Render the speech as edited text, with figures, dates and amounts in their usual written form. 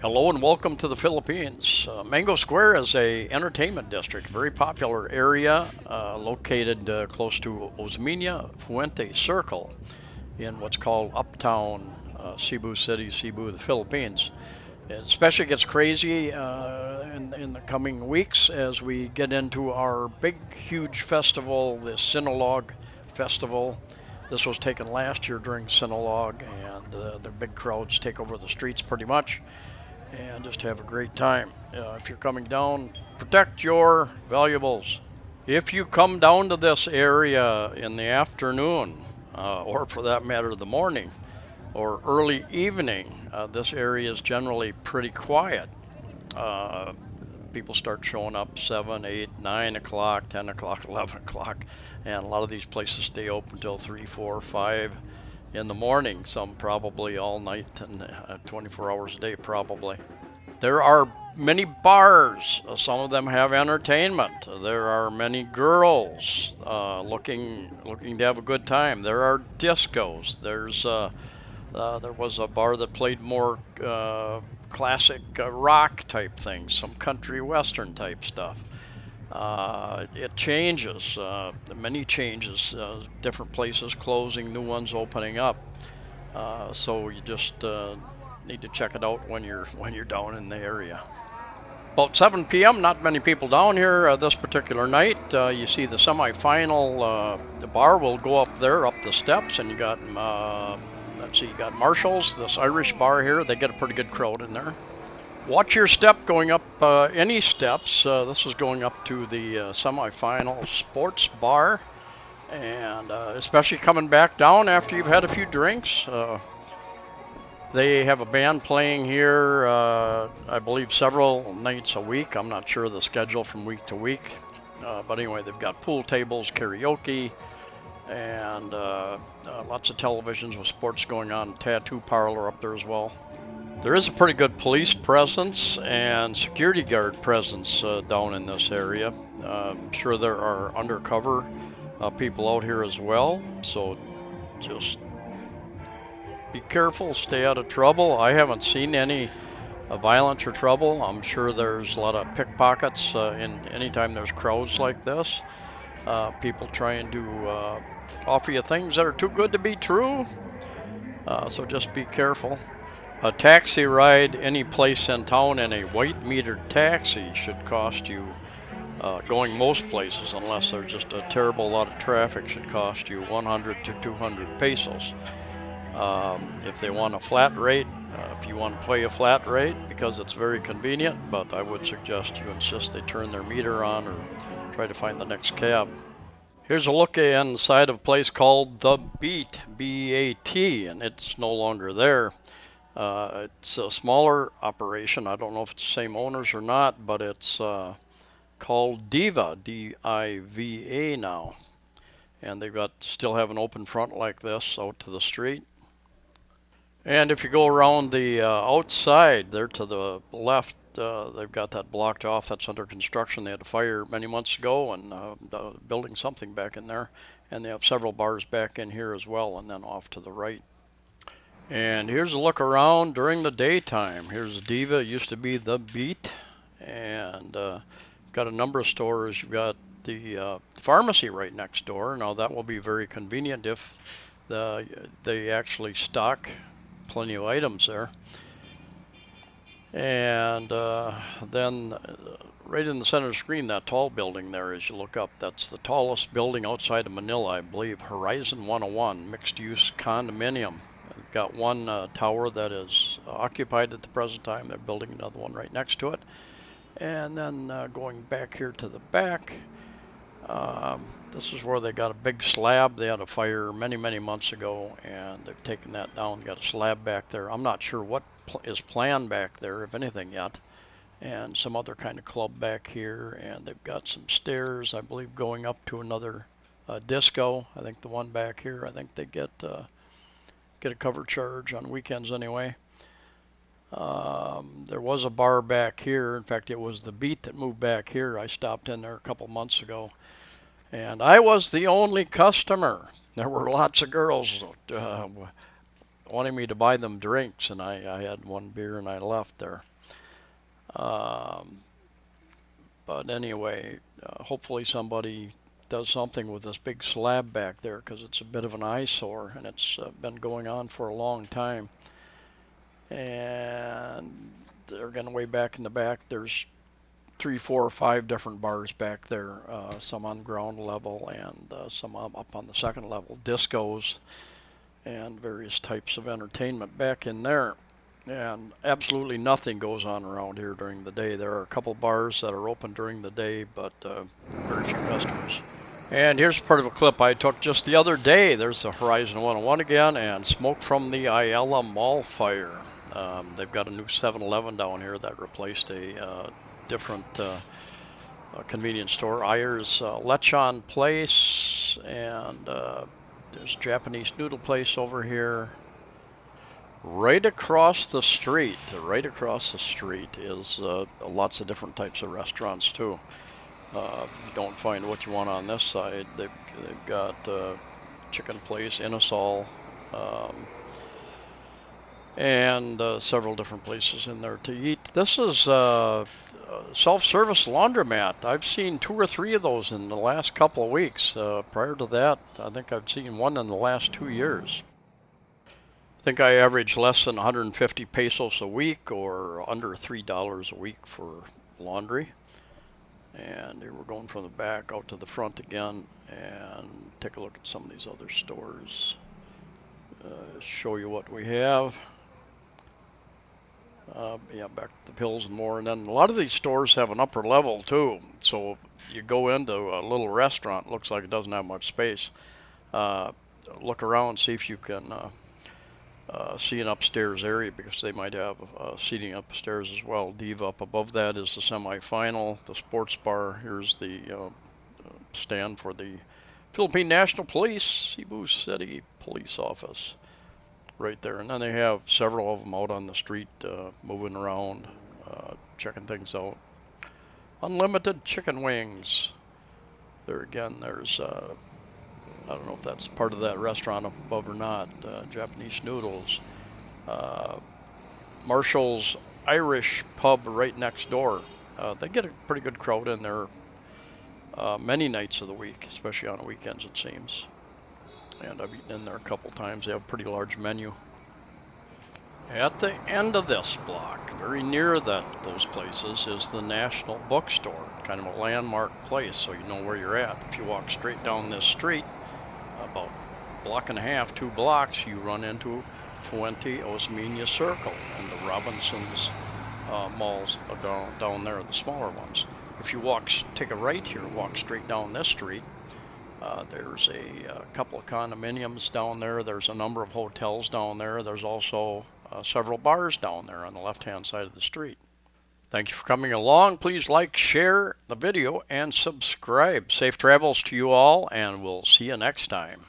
Hello and welcome to the Philippines. Mango Square is a entertainment district, very popular area located close to Osmenia Fuente Circle in what's called uptown Cebu City, Cebu, the Philippines. It especially gets crazy in the coming weeks as we get into our big, huge festival, the Sinulog Festival. This was taken last year during Sinulog, and the big crowds take over the streets pretty much and just have a great time. If you're coming down, protect your valuables. If you come down to this area in the afternoon, or for that matter, the morning or early evening, this area is generally pretty quiet. Uh, People start showing up 7, 8, 9 o'clock, 10 o'clock, 11 o'clock, and a lot of these places stay open until 3, 4, 5 in the morning, some probably all night and 24 hours a day probably. There are many bars. Some of them have entertainment. There are many girls looking to have a good time. There are discos. There was a bar that played more classic rock type things, some country western type stuff. It changes, many changes, different places closing, new ones opening up. So you just need to check it out when you're down in the area. About 7 p.m. Not many people down here this particular night. You see the semifinal. The bar will go up there, up the steps, and you got let's see, you got Marshall's, this Irish bar here. They get a pretty good crowd in there. Watch your step going up any steps. This is going up to the semifinal sports bar, and especially coming back down after you've had a few drinks. They have a band playing here, I believe, several nights a week. I'm not sure the schedule from week to week. But anyway, they've got pool tables, karaoke, and lots of televisions with sports going on. Tattoo parlor up there as well. There is a pretty good police presence and security guard presence down in this area. I'm sure there are undercover people out here as well. So just be careful, stay out of trouble. I haven't seen any violence or trouble. I'm sure there's a lot of pickpockets in anytime there's crowds like this. People trying to offer you things that are too good to be true. So just be careful. A taxi ride any place in town in a white metered taxi should cost you, going most places, unless there's just a terrible lot of traffic, should cost you 100 to 200 pesos. If they want a flat rate, if you want to pay a flat rate, because it's very convenient, but I would suggest you insist they turn their meter on or try to find the next cab. Here's a look inside of a place called The Beat, B-A-T, and it's no longer there. It's a smaller operation. I don't know if it's the same owners or not, but it's called Diva, D-I-V-A now. And they've got still have an open front like this out to the street. And if you go around the outside there to the left, they've got that blocked off. That's under construction. They had a fire many months ago and building something back in there. And they have several bars back in here as well, and then off to the right. And here's a look around during the daytime. Here's Diva. It used to be The Beat. And got a number of stores. You've got the pharmacy right next door. Now that will be very convenient if they actually stock plenty of items there. And then right in the center of the screen, that tall building there, as you look up, that's the tallest building outside of Manila, I believe, Horizon 101, mixed-use condominium. They've got one tower that is occupied at the present time. They're building another one right next to it. And then going back here to the back, this is where they got a big slab. They had a fire many, many months ago, and they've taken that down. They got a slab back there. I'm not sure what is planned back there, if anything, yet. And some other kind of club back here, and they've got some stairs, I believe, going up to another disco. I think the one back here, I think they get a cover charge on weekends anyway. There was a bar back here. In fact, it was The Beat that moved back here. I stopped in there a couple months ago, and I was the only customer. There were lots of girls wanting me to buy them drinks, and I had one beer and I left there. Um, but anyway, hopefully somebody does something with this big slab back there, because it's a bit of an eyesore and it's been going on for a long time. And they're going way back in the back. There's 3, 4, or 5 different bars back there, some on ground level and some up on the second level, discos and various types of entertainment back in there. And absolutely nothing goes on around here during the day. There are a couple bars that are open during the day, but very few customers. And here's part of a clip I took just the other day. There's the Horizon 101 again, and smoke from the Ayala Mall fire. They've got a new 7-Eleven down here that replaced a different convenience store, Ayers Lechon Place, and there's a Japanese noodle place over here. Right across the street is lots of different types of restaurants too. If you don't find what you want on this side, they've got chicken place, Inasal, and several different places in there to eat. This is self-service laundromat. I've seen 2 or 3 of those in the last couple of weeks. Prior to that, I think I've seen one in the last 2 years. I think I average less than 150 pesos a week, or under $3 a week for laundry. And here we're going from the back out to the front again and take a look at some of these other stores. Show you what we have. Yeah, back to the pills and more. And then a lot of these stores have an upper level too. So you go into a little restaurant, looks like it doesn't have much space. Look around, see if you can see an upstairs area, because they might have seating upstairs as well. Diva up above that is the semi-final. The sports bar, here's the stand for the Philippine National Police, Cebu City Police Office right there. And then they have several of them out on the street moving around, checking things out. Unlimited chicken wings. There again, there's I don't know if that's part of that restaurant up above or not. Japanese noodles. Marshall's Irish pub right next door. They get a pretty good crowd in there many nights of the week, especially on the weekends, it seems. And I've eaten in there a couple times. They have a pretty large menu. At the end of this block, very near those places, is the National Bookstore, kind of a landmark place, so you know where you're at. If you walk straight down this street, about a block and a half, 2 blocks, you run into Fuente Osmenia Circle and the Robinsons malls down there, the smaller ones. If you take a right here, walk straight down this street, there's a couple of condominiums down there. There's a number of hotels down there. There's also several bars down there on the left-hand side of the street. Thank you for coming along. Please like, share the video, and subscribe. Safe travels to you all, and we'll see you next time.